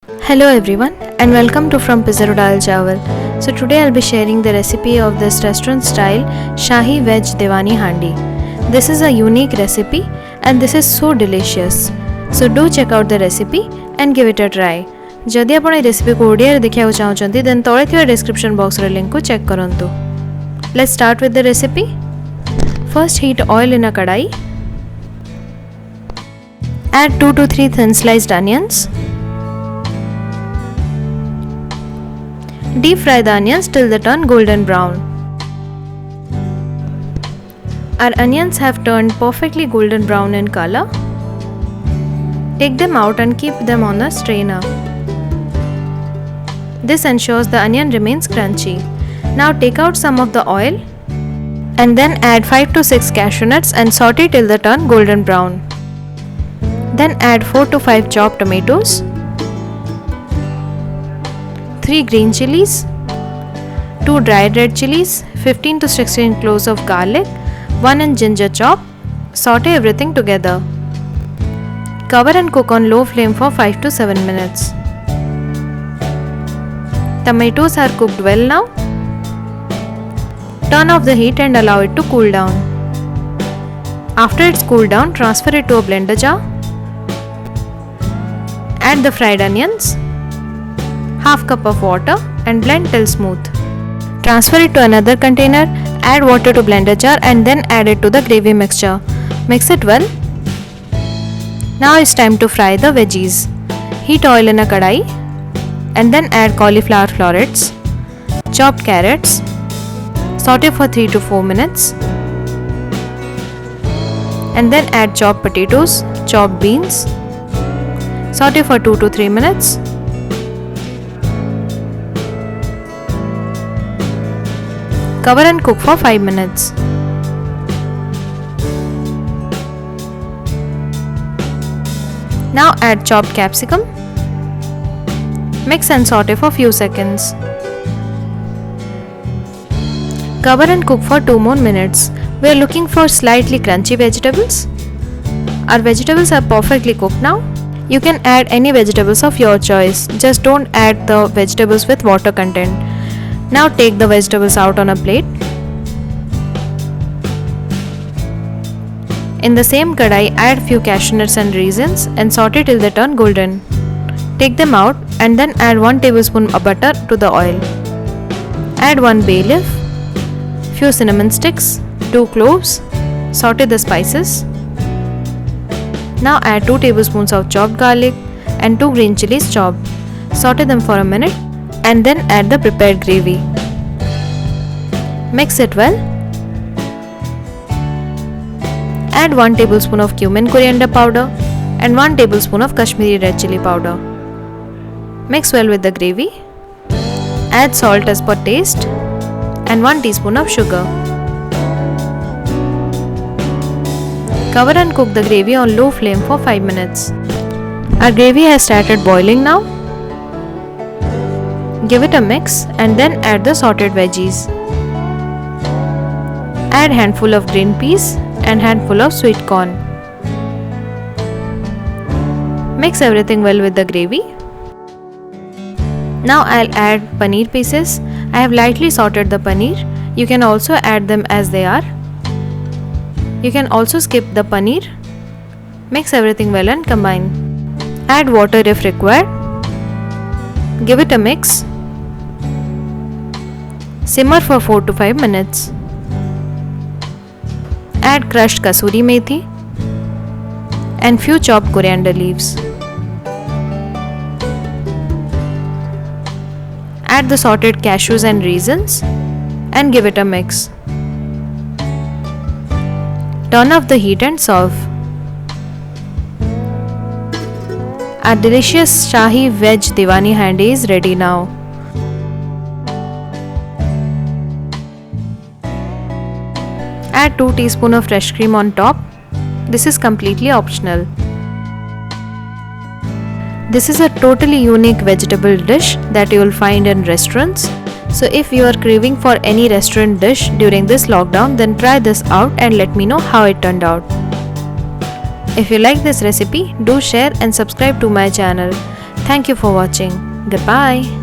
Hello everyone and welcome to frompizzatodalchawal. So today I'll be sharing the recipe of this restaurant style Shahi Veg Diwani Handi. This is a unique recipe and this is so delicious. So do check out the recipe and give it a try. जदि आपण ए recipe को ओडिया रे देखिया चाहउछंती then तळे थिबा description box रे link को check करंतु. Let's start with the recipe. First heat oil in a kadai. Add 2 to 3 thin sliced onions. Deep fry the onions till they turn golden brown. Our onions have turned perfectly golden brown in color. Take them out and keep them on a strainer. This ensures the onion remains crunchy. Now take out some of the oil and then add 5 to 6 cashew nuts and saute till they turn golden brown. Then add 4 to 5 chopped tomatoes, 3 green chillies, 2 dried red chillies, 15 to 16 cloves of garlic, 1 inch ginger chop. Saute everything together. Cover and cook on low flame for 5 to 7 minutes. Tomatoes are cooked well now. Turn off the heat and allow it to cool down. After it's cooled down, transfer it to a blender jar. Add the fried onions, half cup of water and blend till smooth. Transfer it to another container, add water to blender jar and then add it to the gravy mixture. Mix it well. Now it's time to fry the veggies. Heat oil in a kadai and then add cauliflower florets, chopped carrots. Saute for 3 to 4 minutes. And then add chopped potatoes, chopped beans. Saute for 2 to 3 minutes. Cover and cook for 5 minutes. Now add chopped capsicum. Mix and saute for few seconds. Cover and cook for 2 more minutes. We are looking for slightly crunchy vegetables. Our vegetables are perfectly cooked now. You can add any vegetables of your choice. Just don't add the vegetables with water content. Now take the vegetables out on a plate. In the same kadai, add few cashew nuts and raisins and saute till they turn golden. Take them out and then add 1 tablespoon of butter to the oil. Add 1 bay leaf, few cinnamon sticks, 2 cloves. Saute the spices. Now add 2 tablespoons of chopped garlic and 2 green chillies chopped. Saute them for a minute and then add the prepared gravy. Mix it well. Add 1 tablespoon of cumin coriander powder and 1 tablespoon of Kashmiri Red Chilli powder. Mix well with the gravy. Add salt as per taste and 1 teaspoon of sugar. Cover and cook the gravy on low flame for 5 minutes. Our gravy has started boiling now. Give it a mix and then add the sauteed veggies. Add handful of green peas and handful of sweet corn. Mix everything well with the gravy. Now I'll add paneer pieces. I have lightly sauteed the paneer. You can also add them as they are. You can also skip the paneer. Mix everything well and combine. Add water if required. Give it a mix. Simmer for 4 to 5 minutes. Add crushed Kasoori methi and few chopped coriander leaves. Add the sauteed cashews and raisins and give it a mix. Turn off the heat and serve. Our delicious Shahi Veg Diwani Handi is ready now. Add 2 teaspoons of fresh cream on top. This is completely optional. This is a totally unique vegetable dish that you will find in restaurants. So if you are craving for any restaurant dish during this lockdown, then try this out and let me know how it turned out. If you like this recipe, do share and subscribe to my channel. Thank you for watching. Goodbye.